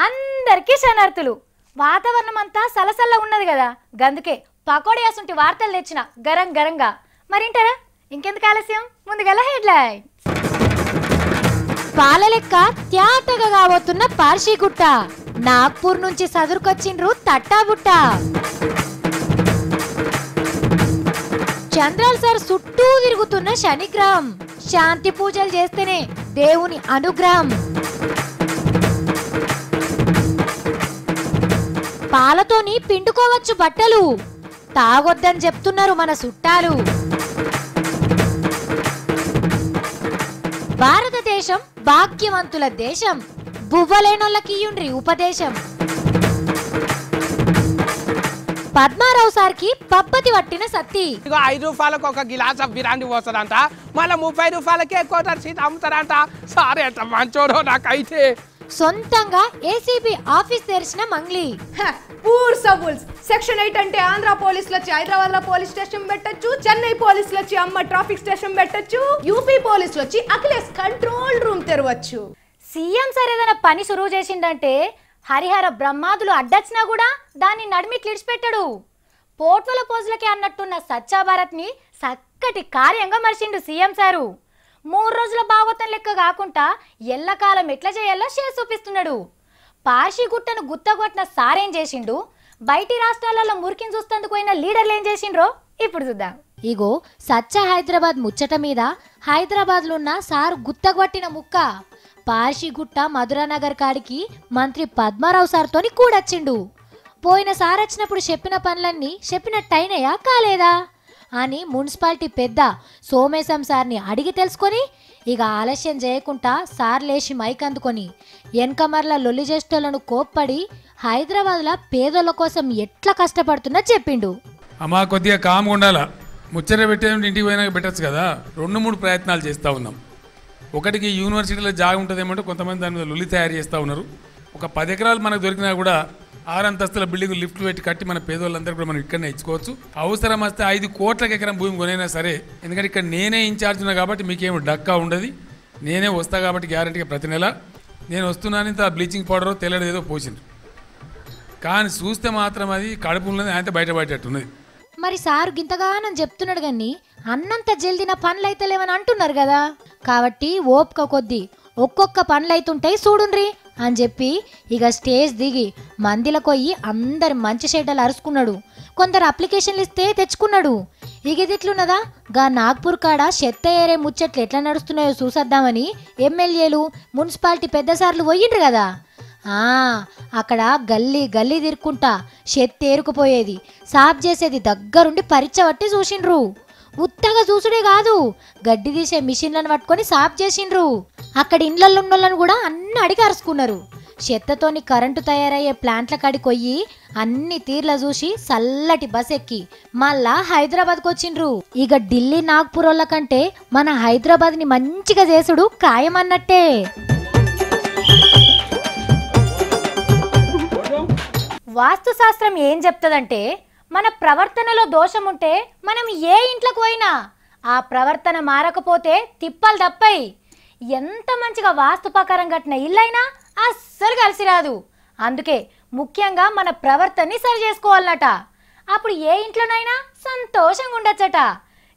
అందరికీ శనార్థులు. వాతావరణం అంతా సలసల్ల ఉన్నది కదా, గందుకే పకోడీ అసుంటి వార్తలు తెచ్చిన గరం గరంగా. మరింటారా? ఇంకెందుకు ఆలస్యం, ముందుగల హెడ్లైన్. పాలలెక్క త్యాటగా కాబోతున్న పార్షిగుట్ట, నాగ్పూర్ నుంచి సదురుకొచ్చిండ్రు తట్టాబుట్ట. చంద్రాల్ సార్ చుట్టూ తిరుగుతున్న శనిగ్రహం, శాంతి పూజలు చేస్తేనే దేవుని అనుగ్రహం. పాలతోని పిండుకోవచ్చు బట్టలు, తాగొద్దని చెప్తున్నారు మన చుట్టాలు. భారతదేశం భాగ్యవంతుల దేశం, బువ్వలేనోళ్ళకియుండ్రి ఉపదేశం. పద్మారావు సార్కి పబ్బతి పట్టిన సత్తి. 5 రూపాయలకు ఒక గిలాస్ బిర్యానీ పోస్తాడంట, మళ్ళీ 30 రూపాయలకే కోటర్ సీట్ అమ్ముతారంట. సార్ ఎంత మంచోడో నాకైతే. సొంతంగా ఏసీబీ ఆఫీస్ తెరిచిన మంగ్లీ. సెక్షన్ 8 అంటే ఆంధ్ర పోలీసులు వచ్చి హైదరాబాద్ లో పోలీస్ స్టేషన్ పెట్టొచ్చు, చెన్నై పోలీసులు వచ్చి అమ్మ ట్రాఫిక్ స్టేషన్ పెట్టొచ్చు, యూపీ పోలీసులు వచ్చి అఖిలేష్ కంట్రోల్ రూమ్ తెరవచ్చు. సీఎం సార్ ఏదైనా పని సురువు చేసిందంటే హరిహర బ్రహ్మాదులు అడ్డొచ్చినా కూడా దాన్ని నడిమిట్లు ఇడిచిపెట్టాడు. పోట్వల పోజులకే అన్నట్టున్న స్వచ్ఛ భారత్ ని చక్కటి కార్యంగా మర్చిండు సీఎం సారు. 3 రోజుల భాగవతం లెక్క కాకుండా ఎల్లకాలం ఎట్లా చేయాలో చేసి చూపిస్తున్నాడు. పార్షిగుట్టను గుత్తగొట్టిన సారేం చేసిండు, బయటి రాష్ట్రాలలో మురికిని చూస్తందుకు పోయిన లీడర్లు ఏం చేసిండ్రో ఇప్పుడు చూద్దాం. ఇగో సచ్చ హైదరాబాద్ ముచ్చట మీద హైదరాబాద్ లో ఉన్న సార్ గుత్తగొట్టిన ముక్క. పార్షిగుట్ట మధురానగర్ కాడికి మంత్రి పద్మారావు సార్తోని కూడొచ్చిండు. పోయిన సార్ వచ్చినప్పుడు చెప్పిన పనులన్నీ చెప్పినట్టయినయా కాలేదా అని మున్సిపాలిటీ పెద్ద సోమేశం సార్ని అడిగి తెలుసుకొని ఇక ఆలస్యం చేయకుండా సార్ లేచి మైక్ అందుకొని వెనకమర్ల లొల్లి చేష్టోళ్లను కోప్పడి హైదరాబాద్లో పేదోళ్ళ కోసం ఎట్లా కష్టపడుతున్నా చెప్పిండు. అమ్మా కొద్దిగా కామ్గా ఉండాలా, ముచ్చట పెట్టే ఇంటికి పోయినా పెట్టచ్చు కదా. 2-3 ప్రయత్నాలు చేస్తూ ఉన్నాం. ఒకటికి యూనివర్సిటీలో జాగా ఉంటుందేమంటే కొంతమంది దాని మీద లొల్లి తయారు చేస్తూ ఉన్నారు. ఒక 10 ఎకరాలు మనకు దొరికినా కూడా 6 అంతస్తుల బిల్డింగ్ లిఫ్ట్ పెట్టి కట్టి మన పేదోళ్ళందరూ కూడా మనం ఇక్కడనే ఇచ్చుకోవచ్చు. అవసరం వస్తే 5 కోట్ల ఎకరం భూమి కొనైనా సరే, ఎందుకంటే ఇక్కడ నేనే ఇన్ఛార్జ్ ఉన్నా కాబట్టి మీకేమో డక్కా ఉండదు. నేనే వస్తా కాబట్టి గ్యారంటీగా ప్రతి నెల నేను వస్తున్నాను. ఇంత బ్లీచింగ్ పౌడర్ తెల్లడు ఏదో పోసింది, కానీ చూస్తే మాత్రం అది కడుపు ఉన్నది, ఆయన బయటపడేటట్టున్నది. మరి సారు గింతగానం చెప్తున్నాడు కానీ అన్నంత జల్దిన పనులైతే లేవని అంటున్నారు కదా. కాబట్టి ఓపిక కొద్దీ ఒక్కొక్క పనులైతుంటాయి చూడుండ్రి అని చెప్పి ఇక స్టేజ్ దిగి మందిలకు పోయి అందరి మంచి షెడ్డలు అరుచుకున్నాడు. కొందరు అప్లికేషన్లు ఇస్తే తెచ్చుకున్నాడు. ఇక ఇది ఎట్లున్నదా, గా నాగ్పూర్ కాడ చెత్త ఏరే ముచ్చట్లు ఎట్లా నడుస్తున్నాయో చూసేద్దామని ఎమ్మెల్యేలు మున్సిపాలిటీ పెద్ద సార్లు పోయిండ్రు కదా. అక్కడ గల్లీ గల్లీ తిరుక్కుంటా చెత్త ఏరుకుపోయేది, సాఫ్ చేసేది దగ్గరుండి పరీక్ష పట్టి చూసిండ్రు. ఉత్తగా చూసుడే కాదు, గడ్డి తీసే మిషన్లను పట్టుకొని సాఫ్ చేసిండ్రు. అక్కడ ఇండ్లలో ఉన్నోళ్ళను కూడా అన్ని అడిగి అరుచుకున్నారు. చెత్తతోని కరెంటు తయారయ్యే ప్లాంట్ల కాడికి పోయి అన్ని తీర్ల చూసి చల్లటి బస్ ఎక్కి మళ్ళా హైదరాబాద్కి వచ్చిండ్రు. ఇక ఢిల్లీ నాగ్పూర్ వాళ్ళ కంటే మన హైదరాబాద్ ని మంచిగా చేసుడు ఖాయమన్నట్టే. వాస్తు శాస్త్రం ఏం చెప్తుందంటే మన ప్రవర్తనలో దోషం ఉంటే మనం ఏ ఇంట్లోకి పోయినా ఆ ప్రవర్తన మారకపోతే తిప్పలు తప్పయి. ఎంత మంచిగా వాస్తు ప్రకారం కట్టిన ఇల్లైనా అస్సలు కలిసి రాదు. అందుకే ముఖ్యంగా మన ప్రవర్తనని సరి చేసుకోవాలన్నట. అప్పుడు ఏ ఇంట్లోనైనా సంతోషంగా ఉండొచ్చట.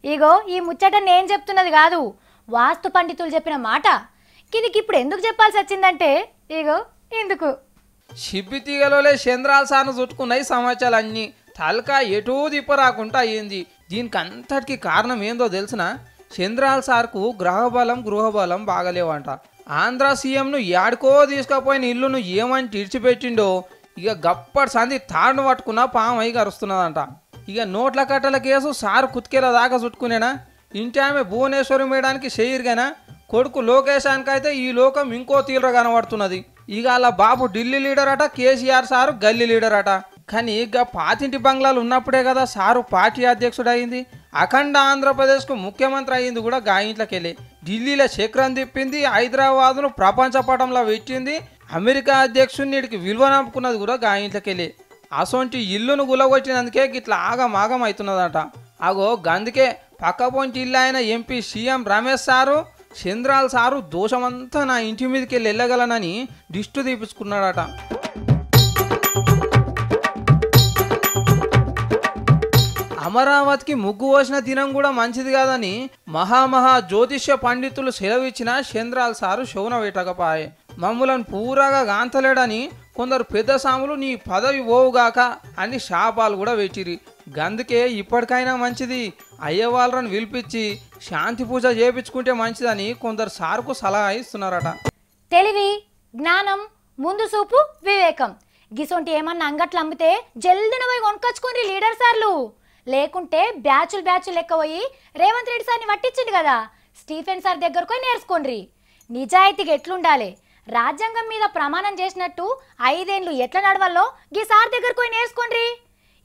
ఇగో ఈ ముచ్చట నేను చెప్తున్నది కాదు, వాస్తు పండితులు చెప్పిన మాట. ఇది ఇప్పుడు ఎందుకు చెప్పాల్సి వచ్చిందంటే ఇగో ఇందుకు. షిబ్బి తీగలోలే చంద్రాల సార్ను చుట్టుకున్నాయి సమాచారాలన్నీ. తలక ఎటూ దిప్పరాకుండా అయ్యింది. దీనికి అంతటికి కారణం ఏందో తెలిసిన, చంద్రాల సార్కు గ్రహబలం గృహబలం బాగలేవంట. ఆంధ్ర సీఎంను యాడికో తీసుకుపోయిన ఇల్లును ఏమని ఇడిచిపెట్టిండో ఇక గప్పటి సంది తాడును పట్టుకున్న పామై గరుస్తున్నదంట. ఇక నోట్ల కట్టల కేసు సారు కుతికేల దాకా చుట్టుకునేనా. ఇంటి ఆమె భువనేశ్వరి మేడానికి షెయిర్గానా, కొడుకు లోకేశానికైతే ఈ లోకం ఇంకో తీవ్ర కనబడుతున్నది. ఇక అలా బాబు ఢిల్లీ లీడర్ అట, కేసీఆర్ సారు గల్లీ లీడర్ అట. కానీ ఇక పాతింటి బంగ్లాలు ఉన్నప్పుడే కదా సారు పార్టీ అధ్యక్షుడు అయింది. అఖండ ఆంధ్రప్రదేశ్కు ముఖ్యమంత్రి అయింది కూడా గా ఇంట్లోకెళ్ళి. ఢిల్లీలో చక్రం తిప్పింది, హైదరాబాద్ను ప్రపంచ పటంలో పెట్టింది, అమెరికా అధ్యక్షుడికి విలువ నమ్ముకున్నది కూడా గా ఇంట్లోకెళ్ళి. అసొంటి ఇల్లును గులగొట్టినందుకే ఇట్లా ఆగమాగం అవుతున్నదట. అగో గందుకే పక్క పొంటి ఇల్లు అయిన ఎంపీ సీఎం రమేష్ సారు చంద్రాల సారు దోషమంతా నా ఇంటి మీదకి వెళ్ళగలనని దిష్టు తీపించుకున్నాడట. అమరావతికి ముగ్గు పోసిన దినం కూడా మంచిది కాదని మహామహా జ్యోతిష్య పండితులు సెలవిచ్చిన చంద్రాల సారు శౌన పెట్టకపాయే. మమ్ములను పూరాగా గాంతలేడని కొందరు పెద్ద సాములు నీ పదవి పోవుగాక అని శాపాలు కూడా పెట్టిరి. గందుకే ఇప్పటికైనా మంచిది అయ్యవాళ్ళను పిలిపించి శాంతి పూజ చేయించుకుంటే మంచిదని కొందరు సార్కు సలహా ఇస్తున్నారట. తెలివి, జ్ఞానం, ముందు చూపు, వివేకం గిసొంటి ఏమన్నా అంగట్లు అమ్మితే జల్దిన పోయి కొనుకొచ్చుకోండి లీడర్ సార్లు. లేకుంటే బ్యాచులు లెక్క పోయి రేవంత్ రెడ్డి సార్ని పట్టించింది కదా, స్టీఫెన్ సార్ దగ్గరకు పోయి నేర్చుకోండి. నిజాయితీగా ఎట్లుండాలి, రాజ్యాంగం మీద ప్రమాణం చేసినట్టు 5 ఏళ్ళు ఎట్లా నడవాలో గీ సార్ దగ్గరకు పోయి నేర్చుకోండి.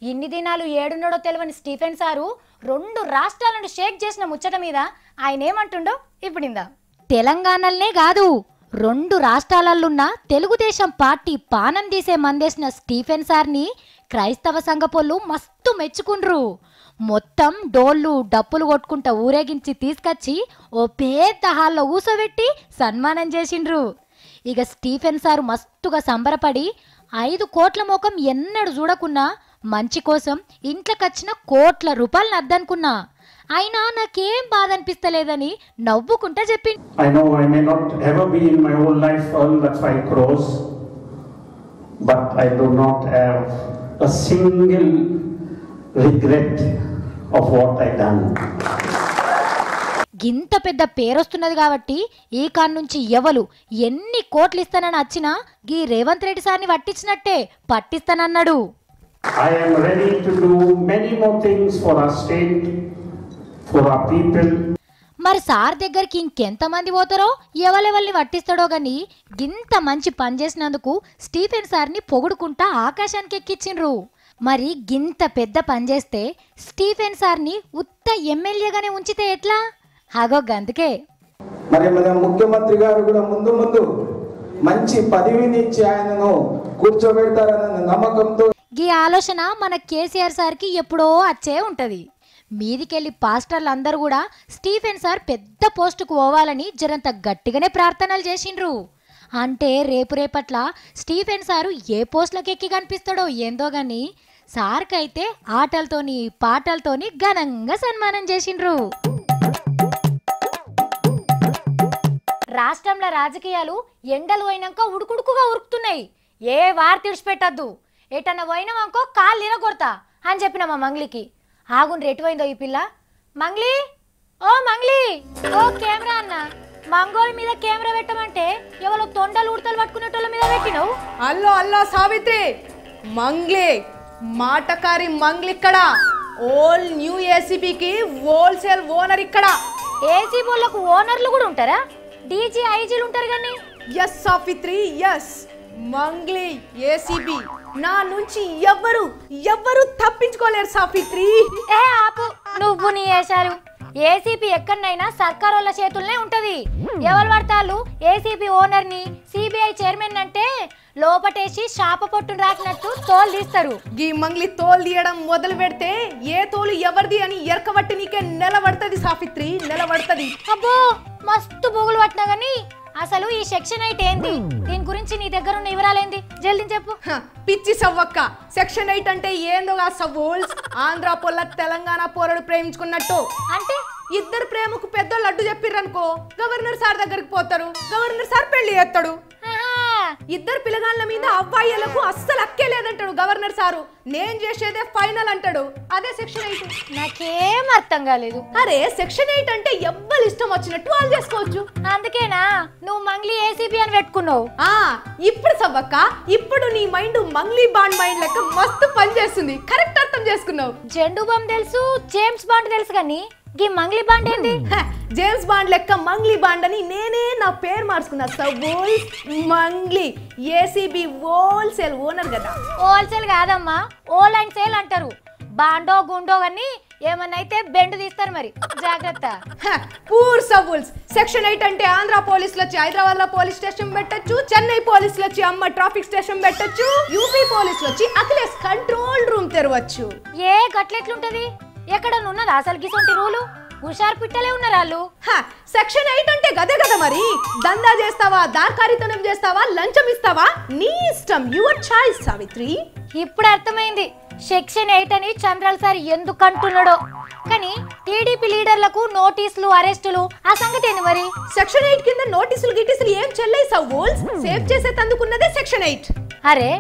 ఇన్ని దినాలు ఏడున్నాడో తెలియని స్టీఫెన్ సారు 2 రాష్ట్రాలను షేక్ చేసిన ముచ్చట మీద ఆయన ఏమంటుండో ఇప్పుడిందా. తెలంగాణలనే కాదు 2 రాష్ట్రాలలోన్న తెలుగుదేశం పార్టీ పానం తీసే మందేసిన స్టీఫెన్ సార్ని క్రైస్తవ సంఘపోళ్ళు మస్తు మెచ్చుకుండ్రు. మొత్తం డోళ్ళు డప్పులు కొట్టుకుంటా ఊరేగించి తీసుకొచ్చి ఓ పెద్ద హాల్లో ఊసోబెట్టి సన్మానం చేసిండ్రు. ఇక స్టీఫెన్ సారు మస్తుగా సంబరపడి 5 కోట్ల ముఖం ఎన్నడు చూడకున్నా మంచి కోసం ఇంట్లోకొచ్చిన కోట్ల రూపాయలను అద్దనుకున్నా, అయినా నాకేం బాధ అనిపిస్తలేదని నవ్వుకుంటా చెప్పింది. I know I may not ever be in my whole life earn that 5 crores, but I do not have a single regret of what I done. గింత పెద్ద పేరొస్తున్నది కాబట్టి ఈ కాన్ నుంచి ఎవరు ఎన్ని కోట్లు ఇస్తానని వచ్చినా గీ రేవంత్ రెడ్డి సార్ని పట్టించినట్టే పట్టిస్తానన్నాడు. I am ready to do many more things for our state, for our people. మరి సార్ దగ్గరికి ఇంకెంతమంది పోతారో ఎవరెవరిని పట్టిస్తాడో గాని గింత మంచి పని చేసినందుకు స్టీఫెన్ సార్ని పొగుడుకుంటా ఆకాశానికి ఎక్కించిండ్రు. మరి గింత పెద్ద పని చేస్తే స్టీఫెన్ సార్ని ఉత్త ఎమ్మెల్యేగానే ఉంచితే ఎట్లా? హాగో గందుకే మరి మన ముఖ్యమంత్రి గారు కూడా ముందు మంచి పదవిని ఇచ్చి ఆయనను కూర్చోబెడతారన్న నమ్మకంతో ఈ ఆలోచన మన కేసీఆర్ సార్కి ఎప్పుడో వచ్చే ఉంటది. మీదికెళ్ళి పాస్టర్లు అందరూ కూడా స్టీఫెన్ సార్ పెద్ద పోస్టుకు పోవాలని జరంత గట్టిగానే ప్రార్థనలు చేసిండ్రు. అంటే రేపట్ల స్టీఫెన్ సారు ఏ పోస్టులకు ఎక్కి కనిపిస్తాడో ఏందో గాని సార్కైతే ఆటలతోని పాటలతోని ఘనంగా సన్మానం చేసిండ్రు. రాష్ట్రంలో రాజకీయాలు ఎండలు పోయినాక ఉడుకుడుకుగా ఉరుకుతున్నాయి. ఏ వార్ తిడిచిపెట్టద్దు, ఎటన్నా పోయినామనుకో కాళ్ళు ఇరగొడతా అని చెప్పిన మా మంగ్లీకి. ఆగుండ్రి ఎటుపోయిందో ఈ పిల్ల. మంగ్లీ, ఓ మంగ్లీ, ఓ కెమెరా అన్న. మంగోళ్ళ మీద కెమెరా పెట్టమంటే ఎవరో తొండలు ఉడతలు పట్టుకునేటోళ్ళ మీద పెట్టినావు. అల్లో సావిత్రి, మంగ్లీ మాటకారి మంగ్లీ ఇక్కడ. ఓల్ న్యూ ఏసీబీకి హోల్సేల్ ఓనర్ ఇక్కడ. ఏసీబీలకు ఓనర్లు కూడా ఉంటారా? డీజీ ఐజీలు ఉంటారు కానీ. Yes Savitri, yes. Mangli ACB నా నుంచి ఎవ్వరు తప్పించుకోలేరు సావిత్రి. ఏ ఆపు, నువ్వు నీ వేశారు. ఏసీపీ ఎక్కడైనా సర్కార్ వాళ్ళ చేతుల్నే ఉంటది. ఎవరు పడతాళ్ళు ఏసీపీ ఓనర్ ని సిబిఐ చైర్మన్ అంటే లోపటేసి శాప పొట్టును రాకినట్టు తోలు తీస్తారు. ఈ మంగ్లీ తోలు తీయడం మొదలు పెడితే ఏ తోలు ఎవరిది అని ఎరకబట్టి నీకే నెలబడుతుంది సావిత్రి, నెలబడుతుంది. అబ్బో మస్తు బొగులు పట్టినా గానీ అసలు ఈ సెక్షన్ 8 ఏంది? దీని గురించి నీ దగ్గర ఉన్న వివరాలేంది? జల్దీ చెప్పు. పిచ్చి సవ్వక్క, సెక్షన్ 8 అంటే ఏందో గా సవ్వోల్స్. ఆంధ్ర పొల్ల తెలంగాణ పోరడు ప్రేమించుకున్నట్టు. అంటే ఇద్దరు ప్రేమకు పెద్దోళ్ళు అడ్డు చెప్పిర్రనుకో గవర్నర్ సార్ దగ్గరికి పోతారు, గవర్నర్ సార్ పెళ్లి చేస్తాడు. ఇద్దరు పిల్లగాళ్ళ మీద అబ్బాయిలకు అస్సలు అక్కే లేదంటాడు గవర్నర్ సారు. నేను చేసేదే ఫైనల్ అంటాడు. అదే సెక్షన్ 8. నాకేం అర్థం కాలేదు. అరే సెక్షన్ 8 అంటే ఎవ్వరు ఇష్టం వచ్చినట్టు వాళ్ళు చేసుకోవచ్చు. అందుకేనా నువ్వు మంగ్లీ ఏసీబీ అని పెట్టుకున్నావు? ఇప్పుడు సవ్వక్క, ఇప్పుడు నీ మైండ్ మంగ్లీ బాండ్ మైండ్ లెక్క మస్తు పని చేస్తుంది. కరెక్ట్ అర్థం చేసుకున్నావు. జెండు బాంబ్ తెలుసు, జేమ్స్ బాండ్ తెలుసు కానీ ఈ మంగ్లీ బాండ్ ఏంటి? జేమ్స్ బాండ్ లెక్క మంగ్లీ బాండ్ అని నేనే నా పేరు మార్చుకున్నా. సవ్వోల్స్ మంగ్లీ ఏసీబీ హోల్సేల్ ఓనర్ కదా. హోల్సేల్ కాదమ్మా, హోల్ అండ్ సేల్ అంటారు. బాండో గుండో అని ఏమన్నా అయితే బెండ్ తీస్తారు, మరి జాగ్రత్త. పూర్ సవ్వుల్స్. సెక్షన్ 8 అంటే ఆంధ్ర పోలీసులు వచ్చి హైదరాబాద్ లో పోలీస్ స్టేషన్ పెట్టొచ్చు, చెన్నై పోలీసులు వచ్చి అమ్మ ట్రాఫిక్ స్టేషన్ పెట్టొచ్చు, యూపీ పోలీసులు వచ్చి అఖిలేష్ కంట్రోల్ రూమ్ తెరవచ్చు. ఏ గట్లెట్లుంటది? ఎక్కడ ఉన్నదా అసలు గిసొంటి రూలు? హుషారు పిట్టలే ఉన్నారు వాళ్ళు. సెక్షన్ 8 అంటే గదే కదా మరి. దందా చేస్తావా, దార్కారితనం చేస్తావా, లంచం ఇస్తావా, నీ ఇష్టం, యువర్ చాయిస్ సావిత్రి. ఇప్పుడు అర్థమైంది సెక్షన్ 8 అని చంద్రాల్ సార్ ఎందుకు అంటున్నాడో. కానీ టీడీపీ లీడర్లకు నోటీసులు, అరెస్టులు ఆ సంగతి ఏంది మరి? సెక్షన్ 8 కింద నోటీసులు గిటీసులు ఏం చెల్లేసావు బోల్స్? సేవ్ చేసే తందుకున్నదే సెక్షన్ 8. అరే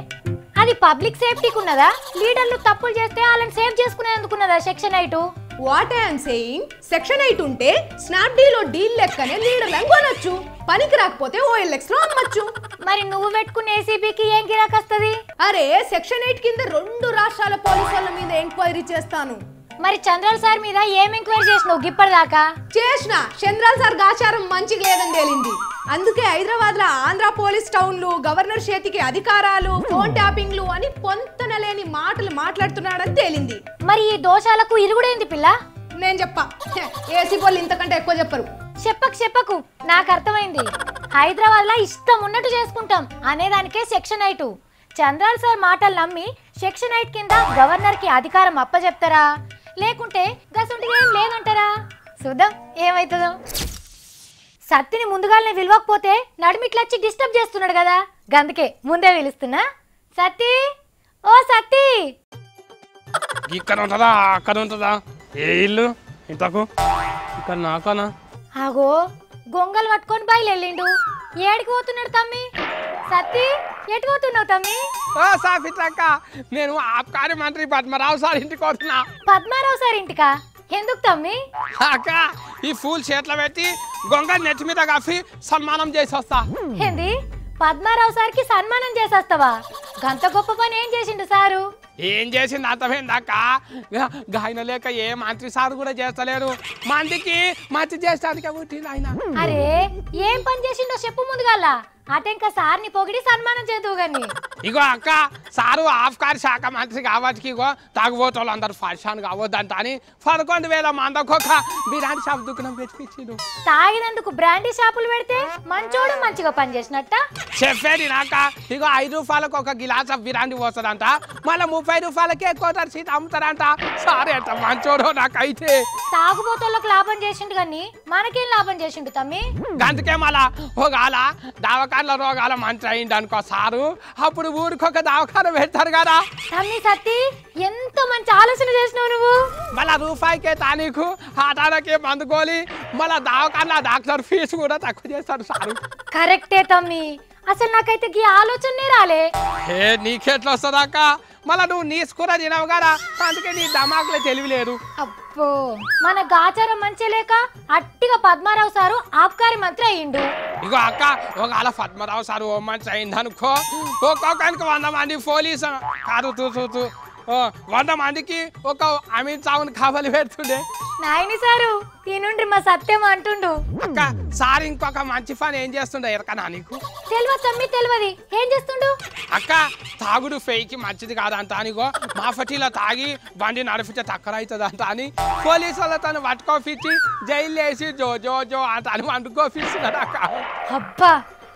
అది పబ్లిక్ సేఫ్టీకి ఉన్నదా? లీడర్లు తప్పులు చేస్తే వాళ్ళని సేవ్ చేసుకునేందుకున్నదా section 8? What I'm saying, section 8 ఉంటే స్నాప్డీలో డీల్ లెక్కనే లీడర్లను కొనొచ్చు, పనికి రాకపోతే OLX లో అమ్మచ్చు. మరి నువ్వు పెట్టుకున్న ఏసీబీకి ఏం గిరాక్ వస్తుంది? అరే సెక్షన్ 8 కింద 2 రాష్ట్రాల పోలీసుల మీద ఎంక్వైరీ చేస్తాను. మరి చంద్రాల్ సార్ మీద ఏం ఎంక్వైరీ చేసినావు ఇప్పటిదాకా? చేసిన చంద్రాల్ సార్ గాచారం మంచిగా లేదని తేలింది. అందుకే హైదరాబాద్ లో ఆంధ్ర పోలీస్ టౌన్లు, గవర్నర్ చేతికి అధికారాలు, ఫోన్ ట్యాపింగ్లు అని పొంతనలేని మాటలు మాట్లాడుతున్నాడని తేలింది. మరి ఈ దోషాలకు ఇరుగుడైంది పిల్ల. నేను చెప్పా, ఏసీ పోలు ఇంతకంటే ఎక్కువ చెప్పరు. చెప్పకు నాకు అర్థమైంది. హైదరాబాద్ లో ఇష్టం ఉన్నట్టు చేసుకుంటాం అనేదానికే సెక్షన్ 8. చంద్రాల్ సార్ మాటలు నమ్మి సెక్షన్ 8 కింద గవర్నర్ కి అధికారం అప్పచెప్తారా, లేకుంటే గసంటిగా ఏం లేదంటారా? చూద్దాం ఏమైతుందో. సత్తిని ముందుగానే విలువకపోతే నడిమిట్లొచ్చి డిస్టర్బ్ చేస్తున్నాడు కదా, గందుకే ముందే పిలుస్తున్నా. సత్తి, ఓ సత్తి. ఇక్కడ ఉంటుందా అక్కడ ఉంటుందా ఏ ఇల్లు ఇంతకు? ఇక్కడ నాకనా? ఆగో గొంగలు పట్టుకొని బయలుదేరిండు. ఏడికి పోతున్నాడు తమ్మి? సత్తి ఎటు పోతున్నావు తమ్మి? ఓ సాఫిత్రక్క, నేను ఆబ్కారీ మంత్రి పద్మరావు సార్ ఇంటికి వస్తున్నా. పద్మారావు సార్ ఇంటికా? ఎందుకు తమ్మి? అక్క ఈ ఫూల్ చేతిలో పెట్టి గొంగ నెత్తి మీద కాఫీ సన్మానం చేసి వస్తా. ఏంది పద్మారావు సార్కి సన్మానం చేసేస్తావా? గంత గొప్ప పని ఏం చేసిండు సారు? ఏం చేసింది అర్థమైందక్క, గాయన లేక ఏ మంత్రి సార్ కూడా చేస్తలేరు, మందికి మంచి చేస్తానికి పుట్టింది ఆయన. అరే ఏం పని చేసిండో చెప్పు ముందుగాల, అటెంక సార్ని పొగిడి సన్మానం చేద్దువు గాని. ఇగో అక్క, సారు ఆబ్కారీ శాఖ మంత్రి కాబట్టి ఇగో తాగుబోతోళ్ళు అందరు ఫర్షాన్ కావద్దంట అని 11,000 మందికి ఒక బిర్యానీ షాప్ దుకాణం పెట్టించిండు. తాగినందుకు బ్రాండీ షాపులు పెడితే మంచోడు మంచిగా పని చేసినట్ట చెప్పేది నాక. ఇగో 5 రూపాయలకు ఒక గిలాస్ బిర్యానీ పోస్తుందంట, మళ్ళీ 30 రూపాయలకే కోటర్ సీట్ అమ్ముతారంట. సార్ ఎంత మంచోడో నాకైతే. తాగుబోతోళ్ళకు లాభం చేసిండు కానీ మనకేం లాభం చేసిండు తమ్మి? అందుకే మళ్ళా ఒకవేళ దవాఖానల రోగాల మంత్రి అయింది అనుకో సారు, అప్పుడు ఊరికొక దవాఖాన పెడతారు కదా. తమ్మి సత్తి ఎంత మంచి ఆలోచన చేసినావు నువ్వు. మళ్ళా రూపాయికే తానీకు ఆటాలకే మందుకోలి, మళ్ళా దవాఖాన డాక్టర్ ఫీజు కూడా తక్కువ చేస్తాడు సారు. కరెక్టే తమ్మి, అసలు నాకైతే ఈ ఆలోచనే రాలే. ఏ నీకెట్లా వస్తుందాక? మళ్ళా నువ్వు నీ స్కూర తినవు కదా, అందుకే నీ దమాకులే తెలియలేదు. అబ్బో మన గాచారం మంచి లేక అట్టిగా పద్మారావు సారు ఆబ్కారీ మంత్రి అయ్యిండు. ఇగో అక్క, ఒకవేళ పద్మరావు సార్ ఓ మంచి అయింది అనుకో, ఒక్కొక్కరికి 100 మంది పోలీసు కాదు 100 మందికి ఒక అమిత్ షావుని కావలి పెడుతుండే. నాయని సారు తినుండ్రి మా సత్యం అంటుండు. అక్క సార్ ఇంకొక మంచి పని ఏం చేస్తుండే ఎరకనా నీకు? తెలియదు తమ్మి తెలియదు, ఏం చేస్తుండు? అక్క తాగుడు ఫెయికి మంచిది కాదంట అనిగో మా ఫటీలో తాగి బండి నడిపితే తక్కువ అవుతుంది అంట అని పోలీసు వాళ్ళ తను పట్టుకోపిచ్చి జైలు వేసి జో జో జో అంట అని వండుకోపిస్తున్నాడు అక్క. అబ్బా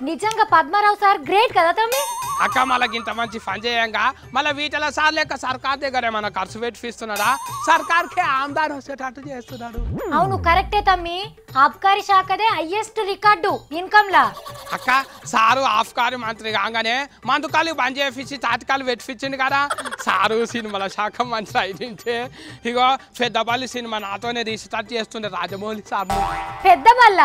నిజంగా పద్మారావు సార్ గ్రేట్ కదా తమ్మి. అక్క మళ్ళీ ఇంత మంచి పని చేయంగా మళ్ళీ వీటిలో సార్ లేక సర్కార్ దగ్గర ఏమన్నా ఖర్చు పెట్టిస్తున్నాడా? సర్కార్కే ఆమ్దాన్ వచ్చేటట్టు చేస్తున్నాడు. అవును కరెక్టే తమ్మి, ఆబ్కారీ శాఖదే హైయెస్ట్ రికార్డు ఇన్కమ్ లా. అక్క సారు ఆబ్కారీ మంత్రి కాగానే మందుకాలు బంద్ చేపించి తాటికాలు పెట్టించింది కదా. సారు సినిమాల శాఖ మంత్రి అయితే ఇగో పెద్దపల్లి సినిమా నాతోనే తీసేటట్టు చేస్తుండే రాజమౌళి సార్. పెద్ద బల్ల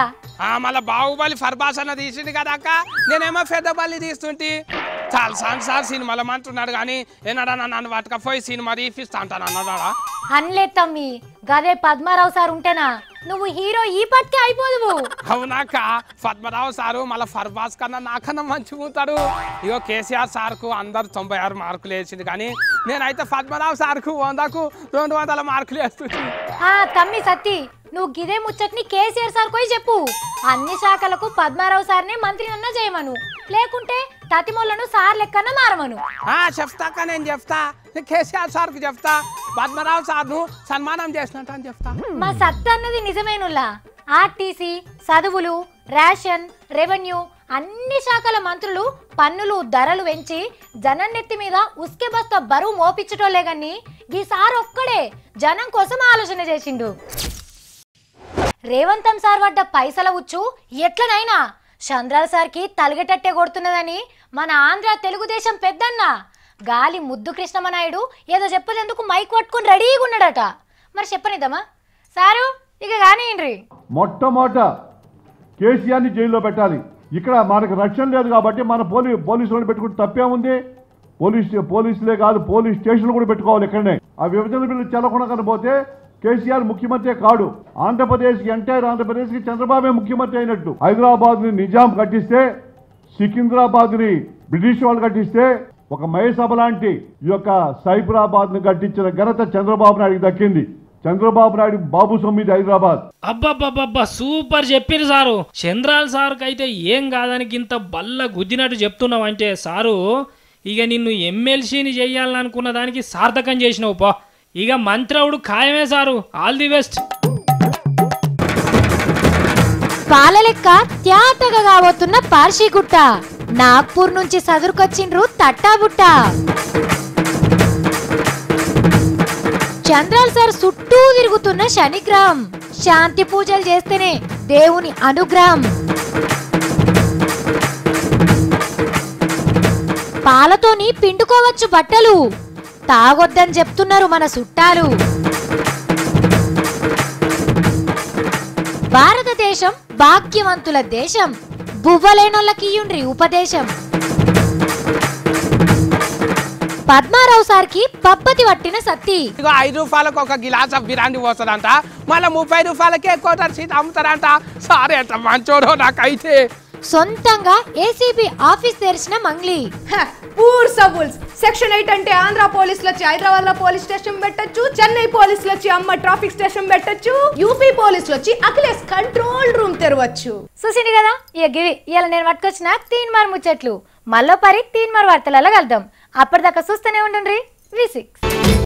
మళ్ళీ బాహుబలి ఫర్బాసన తీసింది కదా అక్క, నేనేమో పెద్దపల్లి తీస్తుంటే చాలా సార్ సినిమాలో అంటున్నాడు కానీ ఏనాడన్నా నన్ను పట్టుకపోయి సినిమా తీపిస్తా అంటాను అన్నాడా? అనలే తమ్మి, గదే పద్మారావు సార్ ఉంటేనా నువ్వు హీరో ఈ పట్టే అయిపోదువు. అవునాక పద్మరావు సారు మళ్ళీ ఫర్బాస్ కన్నా నాకన్నా మంచిగా ఉంటాడు. ఇగో కేసీఆర్ సార్కు అందరు 96 మార్కులు వేసింది కానీ నేనైతే పద్మరావు సార్కు 100కు 200 మార్కులు వేస్తుంది. తమ్మి సత్తి నువ్వు గిదే ముచ్చట్ని కేసీఆర్ సార్ పోయి చెప్పు, అన్ని శాఖలకు పద్మారావు సార్ని మంత్రినన్నా చేయమను, లేకుంటే తతిమొల్లను సార్ లెక్కన మారమను. చెప్తాక నేను చెప్తా, కేసీఆర్ సార్కు చెప్తా, పద్మరావు సార్ను సన్మానం చేసినట్టు అని చెప్తా. మా సత్ అన్నది నిజమేనుల్లా. ఆర్టీసీ, చదువులు, రేషన్, రెవెన్యూ అన్ని శాఖల మంత్రులు పన్నులు ధరలు పెంచి జనం నెత్తి మీద ఉస్కే బస్తా బరువు మోపించటోలే గాని ఈ సార్ ఒక్కడే జనం కోసం ఆలోచన చేసిండు. రేవంతం సార్ పడ్డ పైసల ఉచ్చు ఎట్లనైనా చంద్రాల సార్కి తలగేటట్టే కొడుతున్నదని మన ఆంధ్ర తెలుగుదేశం పెద్దన్న గాలి ముద్దు కృష్ణమనాయుడు ఏదో చెప్పేందుకు మైక్ పట్టుకుని రెడీగా ఉన్నాడట. మరి చెప్పనిద్దామా సారు? ఇక కానివ్వండి. మొట్టమొదట కేసీఆర్ని జైల్లో పెట్టాలి. ఇక్కడ మనకు రక్షణ లేదు కాబట్టి మన పోలీసులను పెట్టుకుంటే తప్పేముంది? పోలీసులే కాదు, పోలీస్ స్టేషన్లు కూడా పెట్టుకోవాలి ఇక్కడనే. ఆ విభజన బిల్లు చెల్లకుండా కనిపోతే కేసీఆర్ ముఖ్యమంత్రి కాడు. ఆంధ్రప్రదేశ్కి ఎంటైర్ ఆంధ్రప్రదేశ్కి చంద్రబాబే ముఖ్యమంత్రి అయినట్టు. హైదరాబాద్ని నిజాం కట్టిస్తే, సికింద్రాబాద్ని బ్రిటిష్ వాళ్ళు కట్టిస్తే, ఒక మహేసభ లాంటి ఈ యొక్క సైబరాబాద్ని కట్టించిన ఘనత చంద్రబాబు నాయుడుకి దక్కింది. చంద్రబాబు నాయుడు బాబు సొమ్మిది హైదరాబాద్. అబ్బబ్బబ్బబ్బా సూపర్ చెప్పిరు సారు. చంద్రాల సార్కి అయితే ఏం కాదానికి ఇంత బల్ల గుద్దినట్టు చెప్తున్నావు అంటే సారు, ఇక నిన్ను ఎమ్మెల్సీని చెయ్యాలనుకున్న దానికి సార్థకం చేసినావు పో. ఇక మంత్రవుడు ఖాయమే సారు. All the best. పాల లెక్క త్యాటగా కాబోతున్న పార్షిగుట్ట, నాగ్పూర్ నుంచి సదురుకొచ్చిండ్రు తట్టాబుట్ట. చంద్రాల సార్ చుట్టూ తిరుగుతున్న శనిగ్రహం, శాంతి పూజలు చేస్తేనే దేవుని అనుగ్రహం. పాలతోని పిండుకోవచ్చు బట్టలు, తాగొద్దని చెప్తున్నారు మన చుట్టాలు. భారతదేశం భాగ్యవంతుల దేశం, బువ్వలేనోళ్ళకి ఇయ్యుండ్రి ఉపదేశం. పద్మారావు సార్కి పబ్బతి పట్టిన సత్తి. ఇగో 5 రూపాయలకు ఒక గిలాస్ బిర్యానీ పోస్తుందంట, మళ్ళీ 30 రూపాయలకే కోటర్ సీట్ అమ్ముతారంట. సార్ ఎంత మంచోడో నాకైతే. సొంతంగా ఏసీబీ ఆఫీస్ తెరిచిన మంగ్లీ. పూర్ సబుల్స్. సెక్షన్ 8 అంటే ఆంధ్ర పోలీసులు వచ్చి హైదరాబాద్ లో పోలీస్ స్టేషన్ పెట్టొచ్చు, చెన్నై పోలీసులు వచ్చి అమ్మ ట్రాఫిక్ స్టేషన్ పెట్టొచ్చు, యూపీ పోలీసులు వచ్చి అఖిలేష్ కంట్రోల్ రూమ్ తెరవచ్చు. చూసింది కదా ఇక గివి ఇలా నేను పట్టుకొచ్చిన 3 మార్ ముచ్చట్లు. మళ్ళీ 3 మార్ వార్తలలో కలుద్దాం. అప్పటిదాకా చూస్తూనే ఉండండి V6.